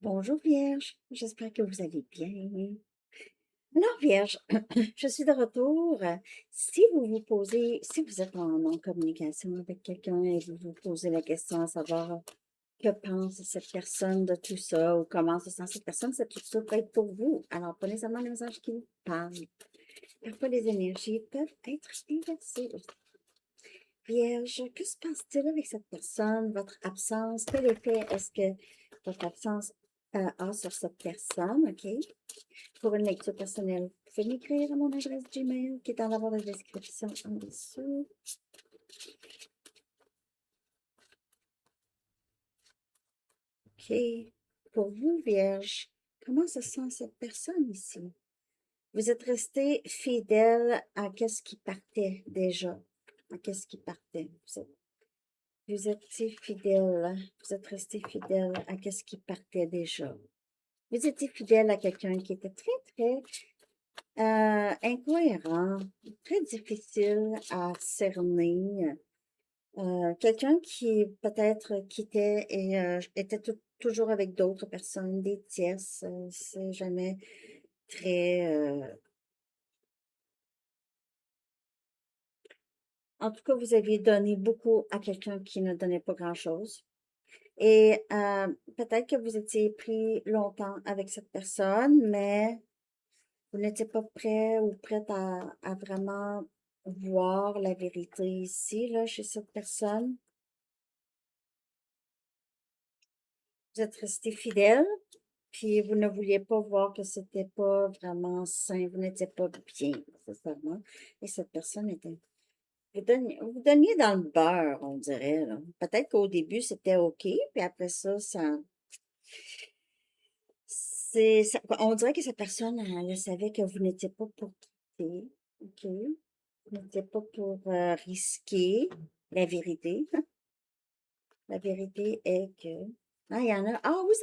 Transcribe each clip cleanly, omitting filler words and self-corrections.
Bonjour Vierge, j'espère que vous allez bien. Alors Vierge, je suis de retour. Si vous vous posez, si vous êtes en communication avec quelqu'un et vous vous posez la question à savoir que pense cette personne de tout ça ou comment se sent cette personne, tout ça peut être pour vous. Alors prenez seulement les messages qui vous parlent. Parfois les énergies peuvent être inversées aussi. Vierge, que se passe-t-il avec cette personne, votre absence? Quel effet est-ce que votre absence a sur cette personne? OK? Pour une lecture personnelle, vous pouvez m'écrire à mon adresse Gmail qui est dans la barre de description en dessous. OK. Pour vous, Vierge, comment se sent cette personne ici? Vous êtes resté fidèle à qu'est-ce qui partait déjà, à qu'est-ce qui partait. Vous étiez fidèle, vous êtes resté fidèle à qu'est-ce qui partait déjà. Vous étiez fidèle à quelqu'un qui était très, très incohérent, très difficile à cerner. Quelqu'un qui peut-être quittait et était toujours avec d'autres personnes, des tierces. C'est jamais très... En tout cas, vous aviez donné beaucoup à quelqu'un qui ne donnait pas grand-chose. Et peut-être que vous étiez pris longtemps avec cette personne, mais vous n'étiez pas prêt ou prête à vraiment voir la vérité ici, là, chez cette personne. Vous êtes resté fidèle, puis vous ne vouliez pas voir que c'était pas vraiment sain, vous n'étiez pas bien, nécessairement. Et cette personne était. Vous donniez dans le beurre, on dirait, là. Peut-être qu'au début, c'était OK, puis après ça, on dirait que cette personne, elle savait que vous n'étiez pas pour quitter, OK? Vous n'étiez pas pour risquer la vérité. La vérité est que, ah, il y en a, ah oui,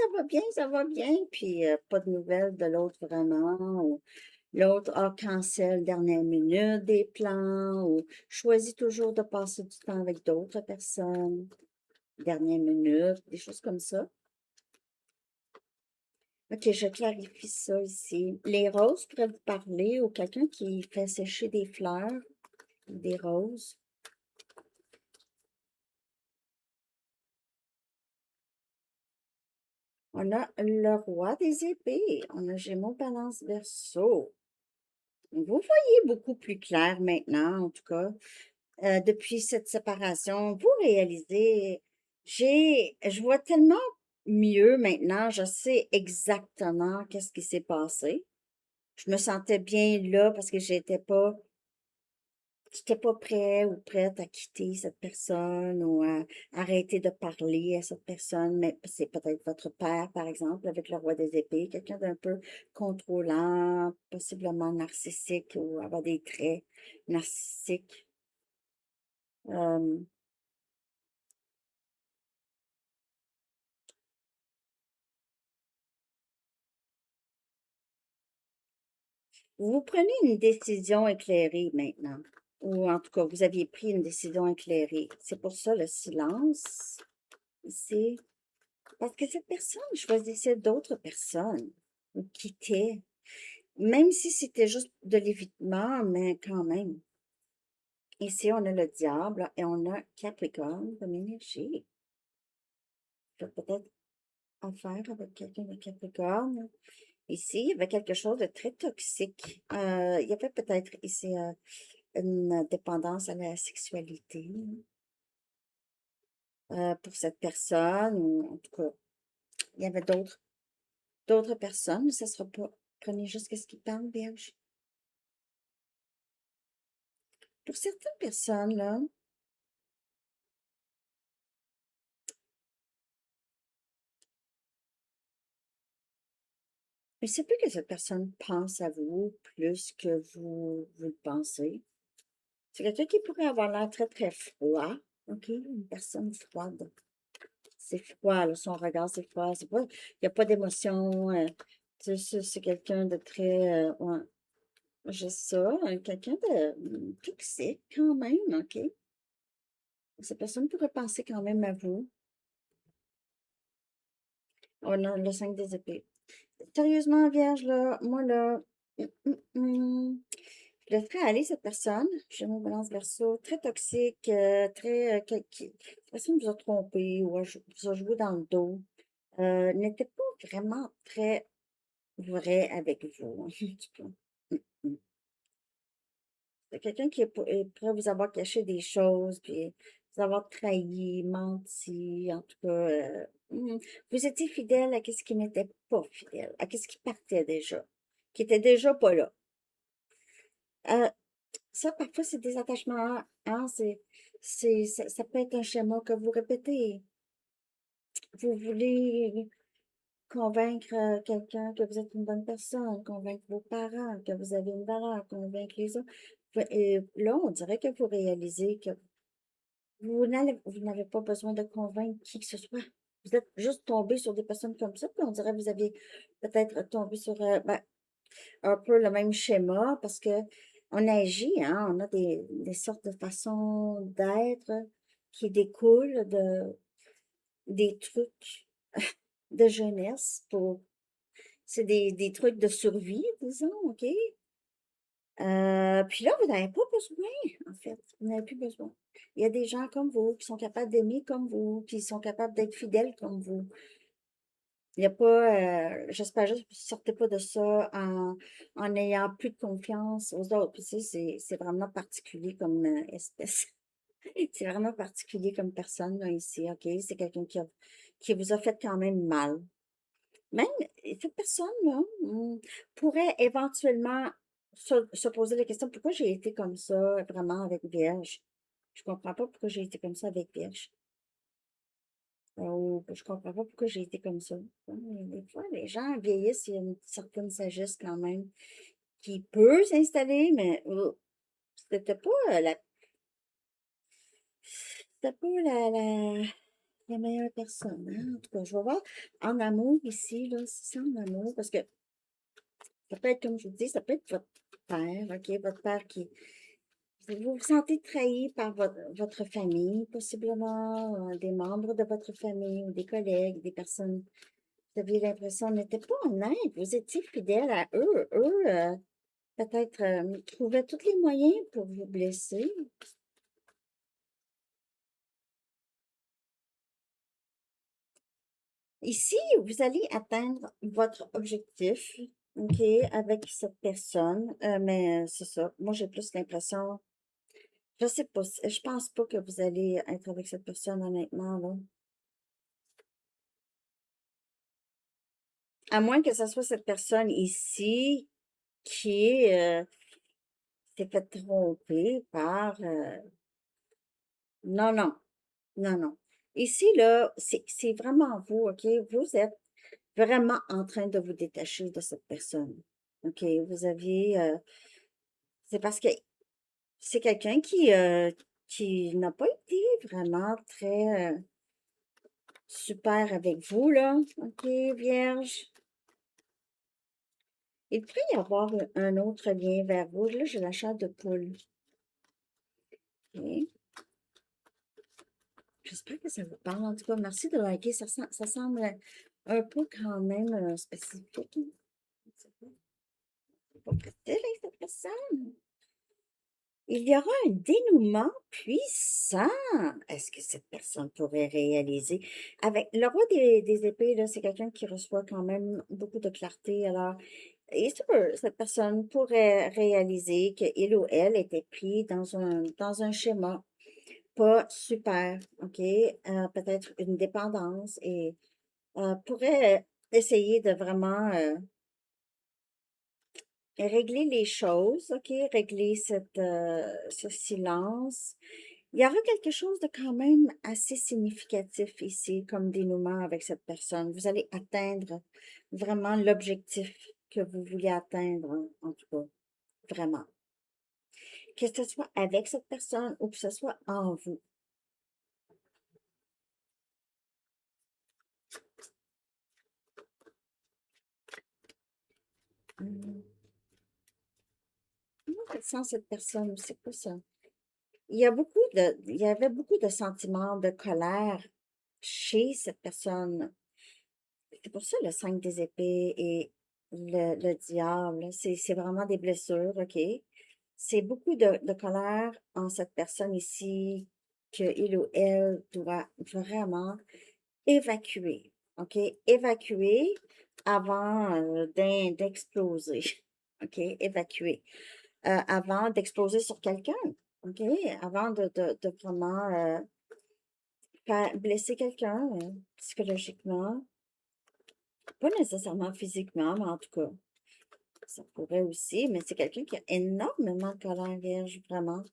ça va bien, puis pas de nouvelles de l'autre vraiment, ou l'autre a cancel dernière minute des plans, ou choisit toujours de passer du temps avec d'autres personnes, dernière minute, des choses comme ça. OK, je clarifie ça ici. Les roses pourraient vous parler ou quelqu'un qui fait sécher des fleurs, des roses. On a le roi des épées. On a Gémeaux, Balance, Verseau. Vous voyez beaucoup plus clair maintenant, en tout cas. Depuis cette séparation, vous réalisez, je vois tellement mieux maintenant, je sais exactement qu'est-ce qui s'est passé. Je me sentais bien là parce que j'étais pas prêt ou prête à quitter cette personne ou à arrêter de parler à cette personne, mais c'est peut-être votre père, par exemple, avec le roi des épées, quelqu'un d'un peu contrôlant, possiblement narcissique ou avoir des traits narcissiques. Euh, Vous prenez une décision éclairée maintenant, ou en tout cas, vous aviez pris une décision éclairée. C'est pour ça le silence ici. Parce que cette personne choisissait d'autres personnes ou quittait, même si c'était juste de l'évitement, mais quand même. Ici, on a le diable et on a Capricorne comme énergie. Peut-être affaire avec quelqu'un de Capricorne. Ici, il y avait quelque chose de très toxique. Il y avait peut-être ici une dépendance à la sexualité pour cette personne, ou en tout cas, il y avait d'autres personnes, mais ça ne sera pas. Prenez juste ce qui parle, Vierge. Pour certaines personnes, là, il se peut que cette personne pense à vous plus que vous le pensez. C'est quelqu'un qui pourrait avoir l'air très, très froid. OK? Une personne froide. C'est froid, là, son regard, c'est froid. Il n'y a pas d'émotion. C'est quelqu'un de très. Ouais, j'ai ça. Quelqu'un de toxique, quand même. OK? Cette personne pourrait penser quand même à vous. Oh non, le 5 des épées. Sérieusement, Vierge, là, moi, là, je laisserais aller cette personne. J'ai mon balance verso, très toxique, très, personne vous a trompé ou vous a joué dans le dos. N'était pas vraiment très vrai avec vous, en tout cas. Mm. C'est quelqu'un qui est prêt à vous avoir caché des choses, puis vous avoir trahi, menti, en tout cas. Vous étiez fidèle à ce qui n'était pas fidèle, à ce qui partait déjà, qui était déjà pas là. Euh, Ça, parfois, c'est des attachements, hein, ça peut être un schéma que vous répétez. Vous voulez convaincre quelqu'un que vous êtes une bonne personne, convaincre vos parents que vous avez une valeur, convaincre les autres. Et là, on dirait que vous réalisez que vous n'avez pas besoin de convaincre qui que ce soit. Vous êtes juste tombé sur des personnes comme ça, puis on dirait que vous avez peut-être tombé sur ben, un peu le même schéma parce que on agit, hein, on a des sortes de façons d'être qui découlent des trucs de jeunesse c'est des trucs de survie, disons, OK? Puis là, vous n'avez pas besoin, en fait. Vous n'avez plus besoin. Il y a des gens comme vous qui sont capables d'aimer comme vous, qui sont capables d'être fidèles comme vous. Il n'y a pas, j'espère juste que vous ne sortez pas de ça en ayant plus de confiance aux autres. Puis, tu sais, c'est vraiment particulier comme espèce. C'est vraiment particulier comme personne, là, ici, OK? C'est quelqu'un qui vous a fait quand même mal. Même cette personne-là pourrait éventuellement se poser la question, pourquoi j'ai été comme ça vraiment avec Vierge? Je comprends pas pourquoi j'ai été comme ça avec Vierge. Ou je comprends pas pourquoi j'ai été comme ça. Des fois, les gens vieillissent, il y a une certaine sagesse quand même qui peut s'installer, mais c'était pas c'était pas la meilleure personne, hein. En tout cas, je vais voir en amour ici, là, si c'est en amour, parce que ça peut être, comme je vous dis, ça peut être votre père, OK? Votre père qui. Vous vous sentez trahi par votre famille, possiblement des membres de votre famille ou des collègues, des personnes. Vous aviez l'impression n'étaient pas honnêtes, vous étiez fidèle à eux. Eux, peut-être, trouvaient tous les moyens pour vous blesser. Ici, vous allez atteindre votre objectif, OK, avec cette personne, mais c'est ça. Moi, j'ai plus l'impression. Je sais pas, je pense pas que vous allez être avec cette personne, honnêtement, là. À moins que ce soit cette personne ici qui s'est fait tromper par. Non, non, non, non. Ici, là, c'est vraiment vous, OK? Vous êtes vraiment en train de vous détacher de cette personne. OK? Vous aviez. C'est parce que c'est quelqu'un qui n'a pas été vraiment très super avec vous, là. OK, Vierge? Il pourrait y avoir un autre lien vers vous. Là, j'ai la chair de poule. OK. J'espère que ça vous parle. En tout cas, merci de liker. Ça semble un peu quand même spécifique, hein. C'est pas facile avec cette personne. Il y aura un dénouement puissant. Est-ce que cette personne pourrait réaliser? Avec le roi des épées, là, c'est quelqu'un qui reçoit quand même beaucoup de clarté. Alors, est-ce que cette personne pourrait réaliser qu'il ou elle était pris dans un schéma pas super, OK? Peut-être une dépendance et pourrait essayer de vraiment régler les choses, OK? Régler ce silence. Il y aura quelque chose de quand même assez significatif ici comme dénouement avec cette personne. Vous allez atteindre vraiment l'objectif que vous vouliez atteindre, en tout cas, vraiment. Que ce soit avec cette personne ou que ce soit en vous. Hum, Comment elle sent cette personne? C'est quoi ça? Il y avait beaucoup de sentiments de colère chez cette personne. C'est pour ça le 5 des épées et le diable, c'est vraiment des blessures, OK? C'est beaucoup de colère en cette personne ici que il ou elle doit vraiment évacuer, OK? Évacuer avant d'exploser, OK? Évacuer avant d'exploser sur quelqu'un, OK? Avant de vraiment blesser quelqu'un psychologiquement, pas nécessairement physiquement, mais en tout cas, ça pourrait aussi, mais c'est quelqu'un qui a énormément de colère vierge, vraiment,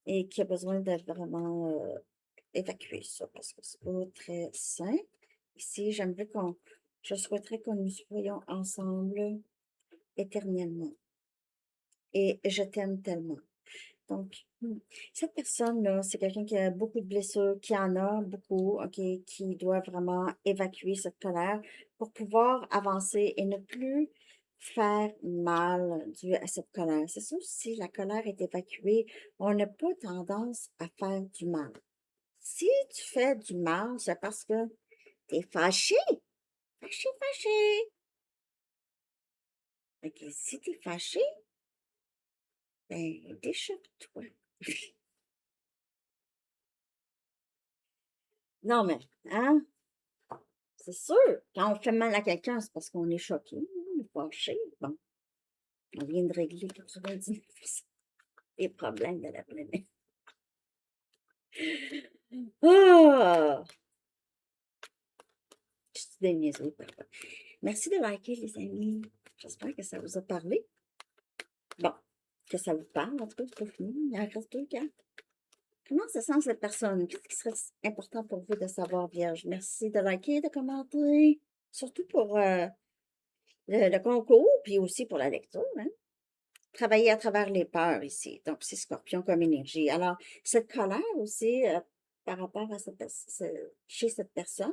et qui a besoin de vraiment évacuer ça, parce que c'est pas très sain. Ici, je souhaiterais que nous soyons ensemble éternellement. Et je t'aime tellement. Donc, cette personne-là, c'est quelqu'un qui a beaucoup de blessures, qui en a beaucoup, OK, qui doit vraiment évacuer cette colère pour pouvoir avancer et ne plus faire mal dû à cette colère. C'est sûr, si la colère est évacuée, on n'a pas tendance à faire du mal. Si tu fais du mal, c'est parce que tu es fâché, fâché, fâché. OK, si tu es fâché, ben, déchoque-toi. Non, mais, hein? C'est sûr, quand on fait mal à quelqu'un, c'est parce qu'on est choqué, on est fâché. Bon, on vient de régler 99% des problèmes de la planète. Ah! Je suis des niaiseries, parfois. Merci de liker, les amis. J'espère que ça vous a parlé. Bon, que ça vous parle, en tout cas, c'est pas fini. Il en reste deux, gars. Comment se sent cette personne? Qu'est-ce qui serait important pour vous de savoir, Vierge? Merci de liker, de commenter. Surtout pour le concours, puis aussi pour la lecture, hein? Travailler à travers les peurs ici. Donc, c'est Scorpion comme énergie. Alors, cette colère aussi, par rapport à chez cette personne,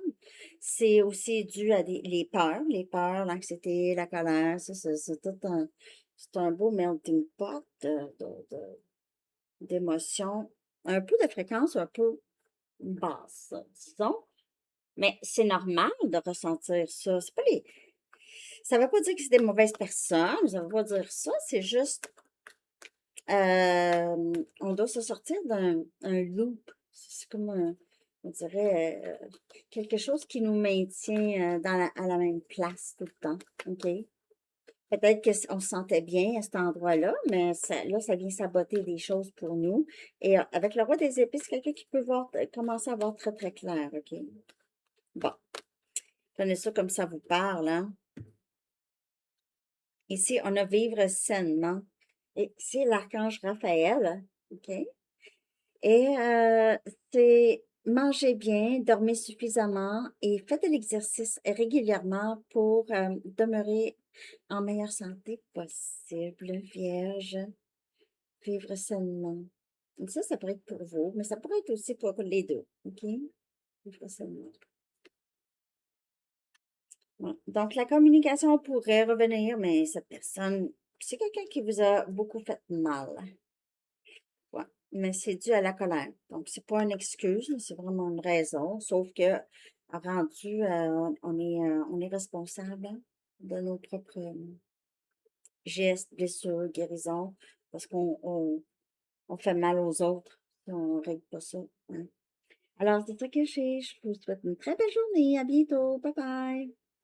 c'est aussi dû à les peurs, l'anxiété, la colère. C'est tout c'est un beau melting pot d'émotions, un peu de fréquence un peu basse, disons. Mais c'est normal de ressentir ça. C'est pas les... Ça veut pas dire que c'est des mauvaises personnes, ça veut pas dire ça, c'est juste on doit se sortir d'un un loop. C'est comme on dirait, quelque chose qui nous maintient à la même place tout le temps. OK? Peut-être qu'on se sentait bien à cet endroit-là, mais là, ça vient saboter des choses pour nous. Et avec le roi des épées, c'est quelqu'un qui peut commencer à voir très, très clair. OK? Bon, prenez ça comme ça vous parle, hein? Ici, on a vivre sainement. Et c'est l'archange Raphaël. OK? Et c'est manger bien, dormir suffisamment et faites de l'exercice régulièrement pour demeurer en meilleure santé possible, vierge, vivre sainement. Donc ça pourrait être pour vous, mais ça pourrait être aussi pour les deux, OK? Vivre sainement. Ouais. Donc la communication pourrait revenir, mais cette personne, c'est quelqu'un qui vous a beaucoup fait mal. Ouais, mais c'est dû à la colère. Donc, c'est pas une excuse, mais c'est vraiment une raison. Sauf que, rendu, on est responsable hein, de nos propres gestes, blessures, guérisons, parce on fait mal aux autres si on ne règle pas ça. Hein. Alors, c'est ça que j'ai. Je vous souhaite une très belle journée. À bientôt. Bye bye.